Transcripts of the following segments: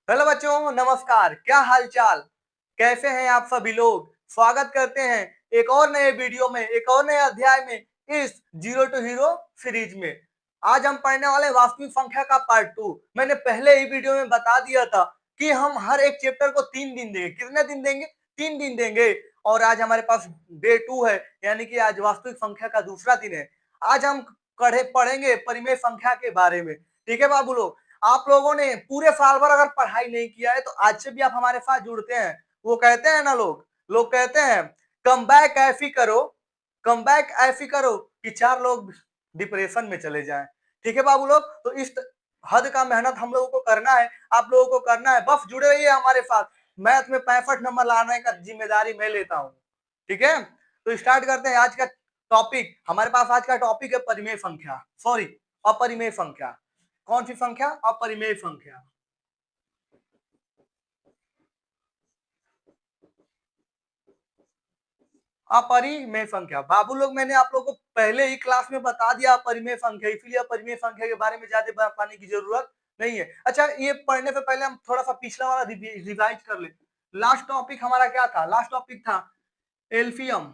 Hello बच्चों, नमस्कार। क्या हाल चाल, कैसे हैं आप सभी लोग। स्वागत करते हैं एक और नए वीडियो में, एक और नए अध्याय में इस जीरो टू हीरो सीरीज में। आज हम पढ़ने वाले हैं वास्तविक संख्या का पार्ट 2। मैंने पहले ही वीडियो में बता दिया था कि हम हर एक चैप्टर को 3 दिन देंगे। कितने दिन देंगे? 3 दिन देंगे। और आज हमारे पास डे 2 है, यानी कि आज वास्तविक संख्या का दूसरा दिन है। आज हम पढ़ेंगे परिमेय संख्या के बारे में। ठीक है बाबू लोग, आप लोगों ने पूरे साल भर अगर पढ़ाई नहीं किया है तो आज से भी आप हमारे साथ जुड़ते हैं। वो कहते हैं ना, लोग कहते हैं कम बैक ऐसी करो, कम बैक ऐसी करो कि 4 लोग डिप्रेशन में चले जाएं। ठीक है बाबू लोग, तो इस हद का मेहनत हम लोगों को करना है, आप लोगों को करना है। बस जुड़े रहिए हमारे साथ। मैथ में 65 नंबर लाने का जिम्मेदारी मैं लेता हूँ। ठीक है, तो स्टार्ट करते हैं आज का टॉपिक। हमारे पास आज का टॉपिक है परिमेय संख्या, सॉरी अपरिमेय संख्या। कौन सी संख्या? अपरिमेय संख्या। अपरिमेय संख्या बाबू लोग, मैंने आप लोगों को पहले ही क्लास में बता दिया अपरिमेय संख्या, इसलिए अपरिमेय संख्या के बारे में ज्यादा बताने की जरूरत नहीं है। अच्छा, ये पढ़ने से पहले हम थोड़ा सा पिछला वाला रिवाइज कर ले। लास्ट टॉपिक हमारा क्या था? लास्ट टॉपिक था LCM.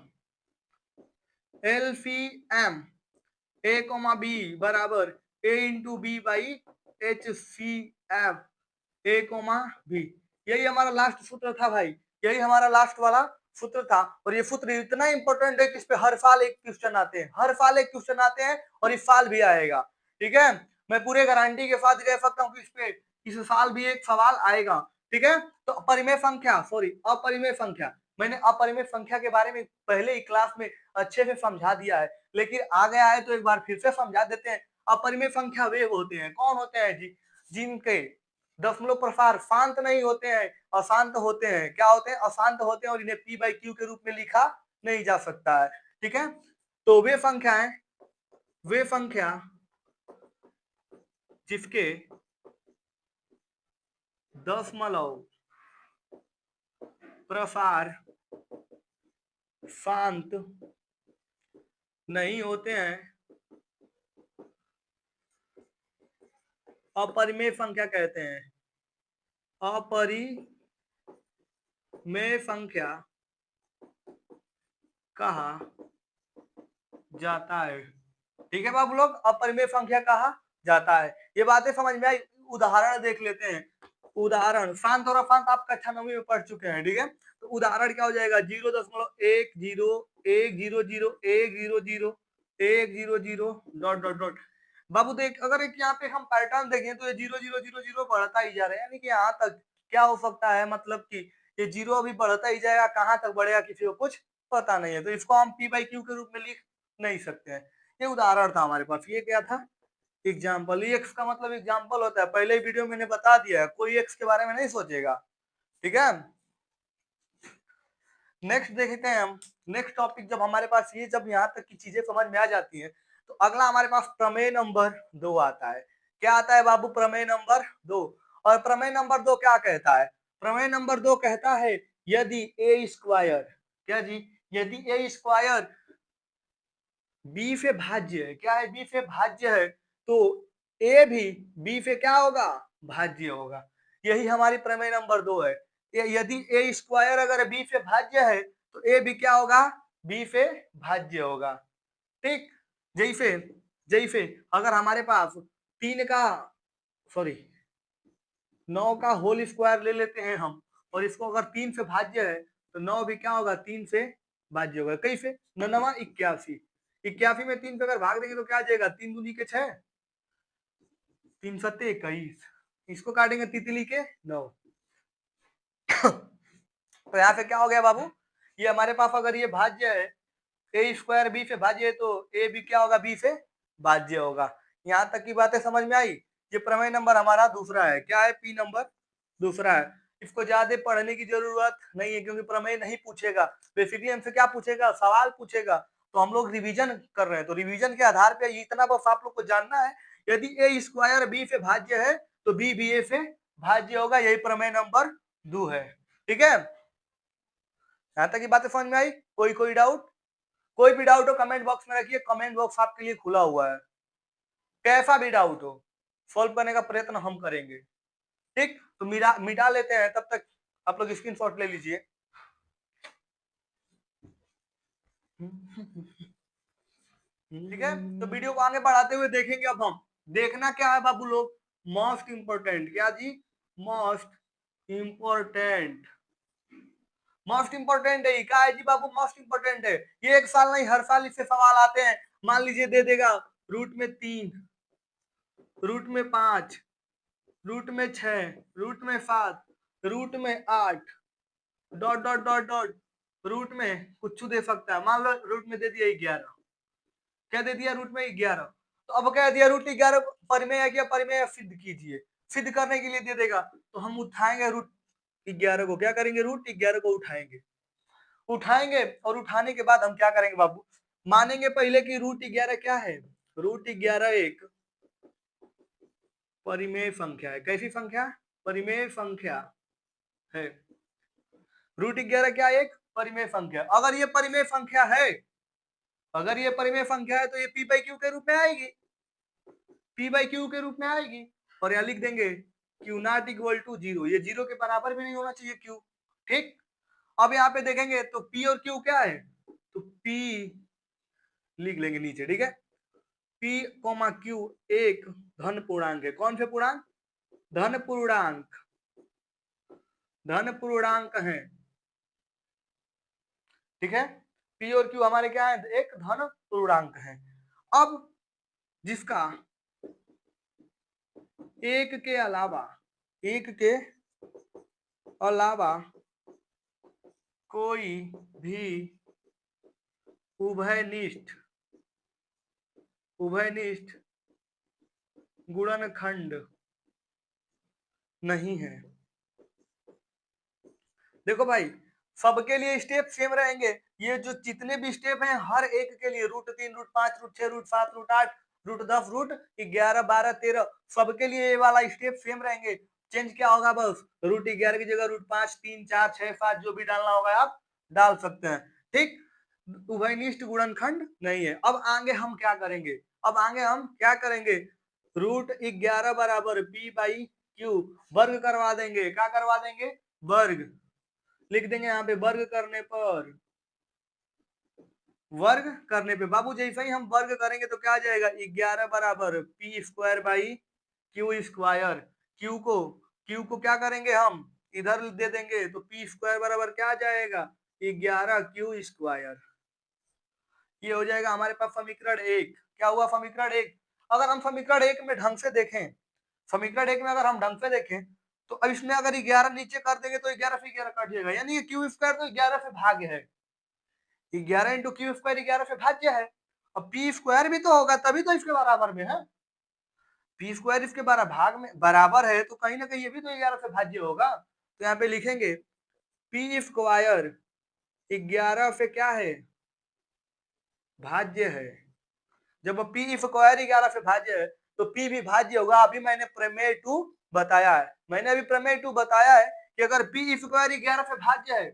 LCM A comma B बराबर A into B by H C F A comma B. यही हमारा लास्ट सूत्र था भाई, यही हमारा लास्ट वाला सूत्र था। और ये सूत्र इतना इंपॉर्टेंट है कि इस पे हर साल एक क्वेश्चन आते हैं, हर साल एक क्वेश्चन आते हैं, और इस साल भी आएगा। ठीक है, मैं पूरे गारंटी के साथ कह सकता हूँ कि इस पे इस साल भी एक सवाल आएगा। ठीक है, तो अपरिमेय संख्या, सॉरी अपरिमेय संख्या, मैंने अपरिमेय संख्या के बारे में पहले ही क्लास में अच्छे से समझा दिया है, लेकिन आ गया है तो एक बार फिर से समझा देते हैं। अपरिमेय संख्या वे होते हैं, कौन होते हैं जी? जिनके दशमलव प्रसार शांत नहीं होते हैं, अशांत होते हैं। क्या होते हैं? अशांत होते हैं, और इन्हें पी बाई क्यू के रूप में लिखा नहीं जा सकता है। ठीक है, तो वे संख्या जिसके दशमलव प्रसार शांत नहीं होते हैं, अपरिमेय संख्या कहते हैं। अपरिमेय संख्या कहा जाता है। ठीक है बाबू लोग, अपरिमेय संख्या कहा जाता है। ये बातें समझ में आई? उदाहरण देख लेते हैं। उदाहरण, शांत और अशांत आप कक्षा 9वीं में पढ़ चुके हैं। ठीक है, तो उदाहरण क्या हो जाएगा? 0.10 1 0 1 0 0 डॉट डॉट डॉट। बाबू देख, अगर एक यहाँ पे हम पैटर्न देखें तो ये 0 0 0 0 बढ़ता ही जा रहा है, यानी कि यहाँ तक क्या हो सकता है, मतलब कि ये जीरो अभी बढ़ता ही जाएगा, कहाँ तक बढ़ेगा किसी को कुछ पता नहीं है। तो इसको हम पी बाई क्यू के रूप में लिख नहीं सकते हैं। ये उदाहरण था हमारे पास। ये क्या था? एग्जाम्पल। एक्स का मतलब एग्जाम्पल होता है, पहले ही वीडियो मैंने बता दिया है, कोई एक्स के बारे में नहीं सोचेगा। ठीक है, नेक्स्ट देखते हैं हम। नेक्स्ट टॉपिक जब हमारे पास ये, जब यहाँ तक की चीजें समझ में आ जाती हैं, तो अगला हमारे पास प्रमेय नंबर 2 आता है। क्या आता है बाबू? प्रमेय नंबर 2। और प्रमेय नंबर 2 क्या कहता है? प्रमेय नंबर 2 कहता है यदि ए स्क्वायर, क्या जी? यदि ए स्क्वायर बी से भाज्य है, क्या है? बी से भाज्य है, तो ए भी बी से क्या होगा? भाज्य होगा। यही हमारी प्रमेय नंबर 2 है। यदि ए स्क्वायर अगर बी से भाज्य है तो ए भी क्या होगा? बी से भाज्य होगा। ठीक, जैसे जैसे अगर हमारे पास 3 का, सॉरी 9 का होल स्क्वायर ले लेते हैं हम, और इसको अगर 3 से भाज्य है तो 9 भी क्या होगा? 3 से भाज्य होगा। कैसे? 9 81, 81 में 3 से अगर भाग देंगे तो क्या आ जाएगा? 3 दूनी के 6, 3 सत्ते 21, इसको काटेंगे तितली के 9। तो यहाँ पे क्या हो गया बाबू? ये हमारे पास अगर ये भाज्य है, ए स्क्वायर बी से भाज्य है, तो ए भी क्या होगा? बी से भाज्य होगा। यहाँ तक की बातें समझ में आई? ये प्रमेय नंबर हमारा दूसरा है। क्या है? पी नंबर दूसरा है। इसको ज्यादा पढ़ने की जरूरत नहीं है, क्योंकि प्रमेय नहीं पूछेगा, बेसिकली हमसे क्या पूछेगा? सवाल पूछेगा। तो हम लोग रिवीजन कर रहे हैं, तो रिवीजन के आधार पे इतना बस आप लोग को जानना है, यदि ए स्क्वायर बी से भाज्य है तो बी भी ए से भाज्य होगा। यही प्रमेय नंबर 2 है। ठीक है, यहाँ तक की बातें समझ में आई? कोई डाउट? कोई भी डाउट हो कमेंट बॉक्स में रखिए, कमेंट बॉक्स आपके लिए खुला हुआ है। कैसा भी डाउट हो, सॉल्व करने का प्रयत्न हम करेंगे। ठीक, तो मिटा लेते हैं, तब तक आप लोग स्क्रीनशॉट ले लीजिए। ठीक है, तो वीडियो को आगे बढ़ाते हुए देखेंगे। अब हम देखना क्या है बाबू लोग, मोस्ट इंपोर्टेंट, क्या जी, मोस्ट इंपोर्टेंट, मोस्ट इंपोर्टेंट है क्या है जी बाबू, मोस्ट इंपोर्टेंट है ये। एक साल नहीं, हर साल इससे सवाल आते हैं। मान लीजिए दे देगा रूट में 3, रूट में 5, रूट में 6, रूट में 7, रूट में 8, dot dot dot dot, root में कुछ दे सकता है। मान लो रूट में दे दिया 11, क्या दे दिया, रूट में 11। तो अब क्या दिया, रूट 11 परिमेय है क्या, परिमेय सिद्ध कीजिए। सिद्ध करने के लिए दे देगा, तो हम उठाएंगे रूट 11 को, क्या करेंगे, रूट 11 को उठाएंगे। उठाएंगे और उठाने के बाद हम क्या करेंगे बाबू, मानेंगे पहले कि रूट 11 क्या है, रूट 11 एक परिमेय संख्या है। कैसी संख्या, परिमेय संख्या है। रूट 11 क्या, एक परिमेय संख्या। अगर ये परिमेय संख्या है, अगर ये परिमेय संख्या है तो ये पी बाई क्यू के रूप में आएगी, पी बाई क्यू के रूप में आएगी। और यहां लिख देंगे क्यू नॉट इक्वल टू 0, ये 0 के बराबर भी नहीं होना चाहिए क्यू। ठीक, अब यहाँ पे देखेंगे तो पी और क्यू क्या है, तो पी लिख लेंगे नीचे, ठीक है। पी कोमा क्यू एक धन पूर्णांक है। कौन से पूर्णांक, धन पूर्णांक, धन पूर्णांक है, ठीक है। पी और क्यू हमारे क्या है, एक धन पूर्णांक है। अब जिसका एक के अलावा, एक के अलावा कोई भी उभयनिष्ठ, उभयनिष्ठ गुणनखंड नहीं है। देखो भाई, सबके लिए स्टेप सेम रहेंगे। ये जो जितने भी स्टेप हैं हर एक के लिए, root 3, root 5, root 6, root 7, root 8, root 10, root 11, 12, 13, सबके लिए ये वाला स्टेप सेम रहेंगे। चेंज क्या होगा, बस रूट 11 की जगह रूट 5, 3, 4, 6, 7 जो भी डालना होगा आप डाल सकते हैं। ठीक, उभयनिष्ठ गुणनखंड नहीं है। अब आगे हम क्या करेंगे, अब आगे हम क्या करेंगे, रूट 11 बराबर पी बाई क्यू वर्ग करवा देंगे। क्या करवा देंगे, वर्ग लिख देंगे यहाँ पे। वर्ग करने पर, वर्ग करने पे बाबू जैसे ही हम वर्ग करेंगे तो क्या आ जाएगा, 11 बराबर P square by Q square. Q को क्या करेंगे हम, इधर दे देंगे, तो पी स्क्वायर बराबर क्या आ जाएगा, 11 क्यू स्क्वायर। ये हो जाएगा हमारे पास समीकरण 1। क्या हुआ, समीकरण 1। अगर हम समीकरण 1 में ढंग से देखें, समीकरण 1 में अगर हम ढंग से देखें तो अब इसमें अगर 11 नीचे कर देंगे तो 11 से 11 कट जाएगा, यानी क्यू स्क्वायर तो 11 से भाग्य है। 11 इंटू क्यू स्क्वायर 11 से भाज्य है। अब पी स्क्वायर भी तो होगा, तभी तो इसके बराबर में है। पी स्क्वायर इसके भाग में बराबर है, तो कहीं ना कहीं ये भी तो 11 से भाज्य होगा। तो यहाँ पे लिखेंगे पी स्क्वायर 11 से क्या है, भाज्य है। जब पी स्क्वायर 11 से भाज्य है तो पी भी भाज्य होगा। अभी मैंने प्रमेय 2 बताया है, मैंने अभी प्रमेय 2 बताया है कि अगर पी स्क्वायर 11 से भाज्य है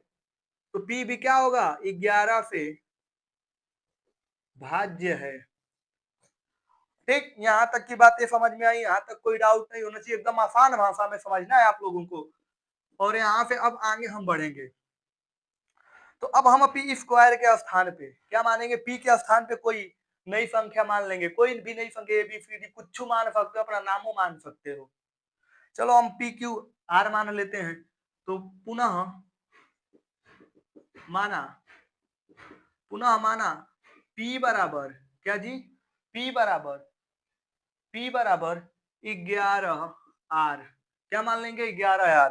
तो पी भी क्या होगा, 11 से भाज्य है। ठीक, यहाँ तक की बातें समझ में आई, यहाँ तक कोई डाउट नहीं होना चाहिए, एकदम आसान भाषा में समझना है आप लोगों को। और यहाँ से अब आगे हम बढ़ेंगे, तो अब हम पी स्क्वायर के स्थान पे क्या मानेंगे, पी के स्थान पे कोई नई संख्या मान लेंगे। कोई भी नई संख्या, ABCD कुछ मान सकते हो, अपना नामो मान सकते हो। चलो हम पी क्यू आर मान लेते हैं। तो पुनः माना, पुनः माना P बराबर क्या जी, P बराबर 11 आर। क्या मान लेंगे, 11 आर।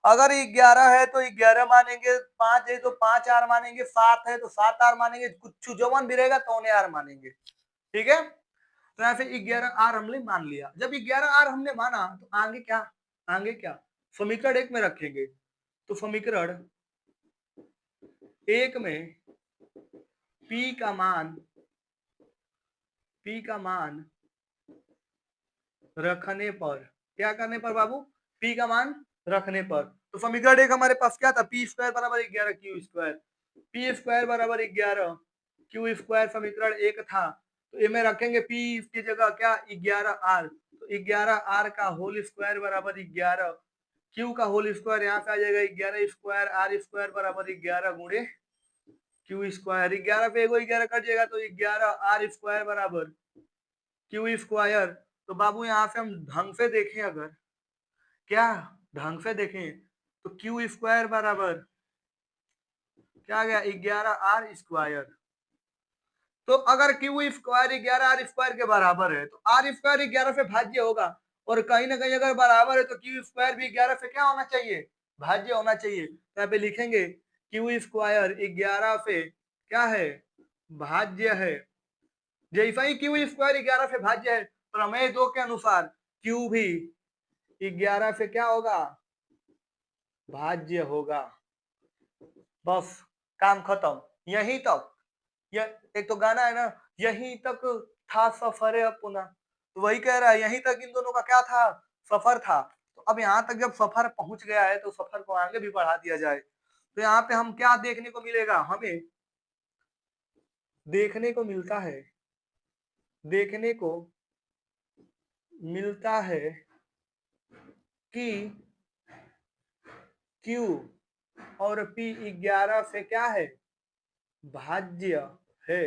अगर 11 है तो 11 मानेंगे, 5 है तो 5 आर मानेंगे, 7 है तो 7 आर मानेंगे, कुछ जवन भी रहेगा तो उन्हें आर मानेंगे। ठीक है, तो यहाँ से 11 आर हमने मान लिया। जब 11 आर हमने माना तो आगे क्या, आगे क्या, समीकरण 1 में रखेंगे। तो समीकरण 1 में P का मान, P का मान रखने पर, क्या करने पर बाबू, P का मान रखने पर। तो समीकरण 1 हमारे पास क्या था, पी स्क्वायर बराबर 11 क्यू स्क्वायर, पी स्क्वायर बराबर 11 क्यू स्क्वायर समीकरण 1 था। तो ये में रखेंगे P की जगह क्या, 11 आर। तो 11 आर का होल स्क्वायर बराबर 11 क्यू का होल स्क्वायर यहाँ पे आ जाएगा 11 स्क्वायर आर स्क्वायर बराबर 11 गुणे क्यू स्क्वायर। 11 पे एगो 11 कट जाएगा तो 11 आर स्क्वायर बराबर क्यू स्क्वायर। तो बाबू यहाँ से हम ढंग से देखें, अगर क्या ढंग से देखें तो क्यू स्क्वायर बराबर क्या आ गया 11 आर स्क्वायर। तो अगर क्यू स्क्वायर 11 आर स्क्वायर के बराबर है तो आर स्क्वायर 11 से भाज्य होगा, और कहीं ना कहीं अगर बराबर है तो क्यू स्क्वायर भी 11 से क्या होना चाहिए, भाज्य होना चाहिए। तो यहाँ पे लिखेंगे क्यू स्क्वायर 11 से क्या है, भाज्य है। जैसा ही क्यू स्क्वायर 11 से भाज्य है, प्रमेय 2 के अनुसार क्यू भी 11 से क्या होगा, भाज्य होगा। बस काम खत्म। यहीं तक, यह एक तो गाना है ना, यहीं तक था सफर अपना, तो वही कह रहा है यहीं तक इन दोनों का क्या था, सफर था। तो अब यहाँ तक जब सफर पहुंच गया है तो सफर को आगे भी बढ़ा दिया जाए। तो यहाँ पे हम क्या देखने को मिलेगा, हमें देखने को मिलता है, देखने को मिलता है कि Q और P 11 से क्या है, भाज्य है।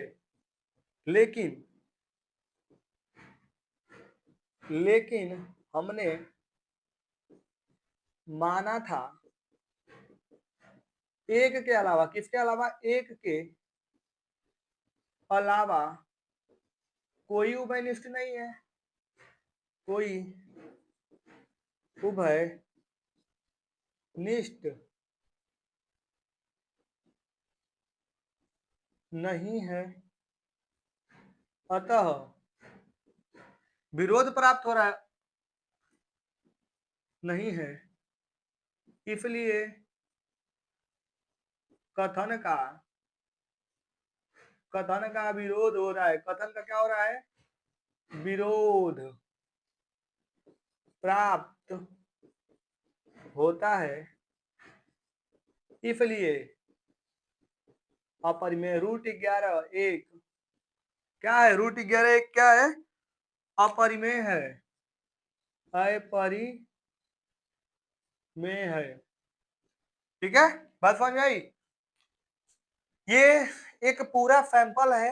लेकिन हमने माना था एक के अलावा, किसके अलावा, एक के अलावा कोई उभयनिष्ठ नहीं है, कोई उभयनिष्ठ नहीं है, अतः विरोध प्राप्त हो रहा है, नहीं है, इसलिए कथन का विरोध हो रहा है। कथन का क्या हो रहा है, विरोध प्राप्त होता है, इसलिए अपरिमेय √11 एक क्या है, √11 एक क्या है, अपरिमेय है, अपरिमेय है। ठीक है, बात समझ में आई। ये एक पूरा सैंपल है,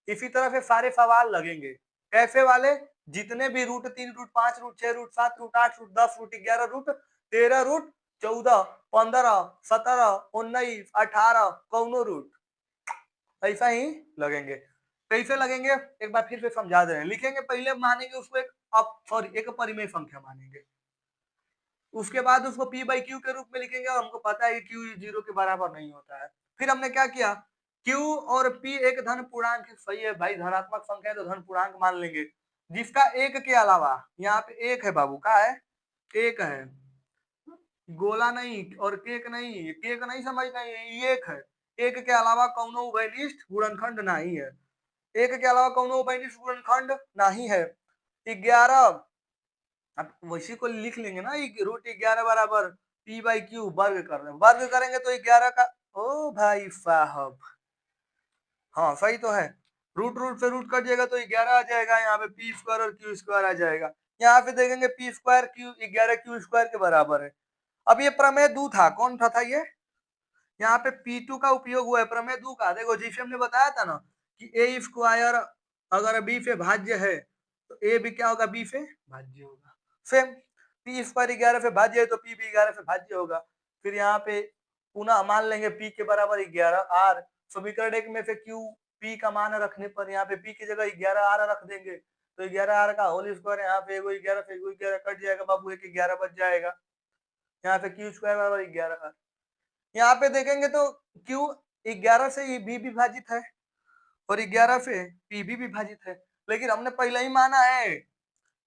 इसी तरह से सारे सवाल लगेंगे। कैसे वाले, जितने भी √3 √5 √6 √7 √8 √10 √11 √13 √14 15 17 19 18 कौनो रूट, ऐसा ही लगेंगे। कैसे लगेंगे एक बार फिर से समझा दे रहे हैं। लिखेंगे, पहले मानेंगे उसको एक परिमेय संख्या मानेंगे, उसके बाद उसको P बाई Q के रूप में लिखेंगे, और हमको पता है कि Q 0 के बराबर नहीं होता है। फिर हमने क्या किया, Q और P एक धन पूर्णांक है, सही है भाई, धनात्मक संख्या है तो धन पूर्णांक मान लेंगे। जिसका एक के अलावा, यहाँ पे एक है बाबू, का है, एक है, गोला नहीं और केक नहीं, केक नहीं समझना, एक है, एक के अलावा कौनो उभयनिष्ठ गुणनखंड नहीं है, एक के अलावा कौनो उभयनिष्ठ गुणनखंड नहीं है। 11, अब वैसे को लिख लेंगे ना, √11 बराबर P बाई Q वर्ग कर रहे हैं, वर्ग करेंगे तो 11 का, ओ भाई साहब, हाँ सही तो है, रूट से रूट कट जाएगा तो 11 आ जाएगा, यहाँ पे P स्क्वायर और Q स्क्वायर आ जाएगा। यहाँ पे देखेंगे P square Q 11 Q square के बराबर है। अब ये प्रमेय 2 था, कौन था ये, यहाँ पे P2 का उपयोग हुआ है प्रमेय 2 का। देखो जैसे हमने बताया था ना कि A स्क्वायर अगर B से भाज्य है तो A भी क्या होगा, B से भाज्य होगा। सेम P स्क्वायर 11 से भाज्य है तो P भी 11 से भाज्य होगा। फिर यहाँ पे पुनः मान लेंगे P के बराबर 11 R, समीकरण एक में से Q P का मान रखने पर यहाँ पे P की जगह 11 R रख देंगे, तो 11 R का होल स्क्वायर, यहाँ पे 11 से 11 कट जाएगा बाबू, एक 11 बच जाएगा। यहाँ पे Q स्क्वायर बराबर 11 R। यहाँ पे देखेंगे तो Q 11 से B विभाजित है और 11 से P भी विभाजित है, लेकिन हमने पहले ही माना है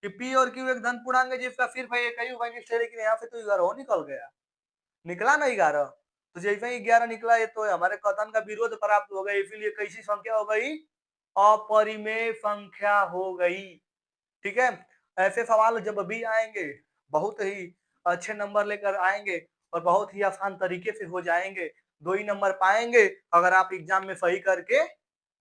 कि P और Q एक धन पूर्णांक है जिसका सिर्फ एक ही उभयनिष्ठ है, लेकिन यहाँ पे तो 11 निकल गया, निकला ना 11, तो जैसे ही 11 निकला ये तो हमारे कथन का विरोध प्राप्त हो गया, इसीलिए कैसी संख्या हो गई, अपरिमेय संख्या हो गई। ठीक है, ऐसे सवाल जब भी आएंगे बहुत ही अच्छे नंबर लेकर आएंगे और बहुत ही आसान तरीके से हो जाएंगे, 2 ही नंबर पाएंगे अगर आप एग्जाम में सही करके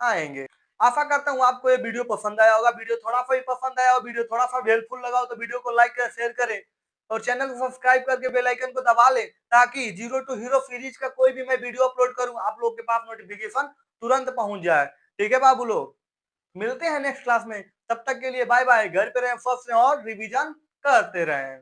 आएंगे। आशा करता हूँ आपको ये वीडियो पसंद आया होगा। वीडियो थोड़ा सा ही पसंद आया और वीडियो थोड़ा सा हेल्पफुल लगा हो तो वीडियो को लाइक करें, शेयर करें और चैनल को सब्सक्राइब करके बेल आइकन को दबा ले, ताकि जीरो टू हीरो सीरीज का कोई भी मैं वीडियो अपलोड करूं आप लोग के पास नोटिफिकेशन तुरंत पहुंच जाए। ठीक है बाबू लोग, मिलते हैं नेक्स्ट क्लास में, तब तक के लिए बाय बाय। घर पे रहें, फर्स्ट रहें और रिवीजन करते रहें।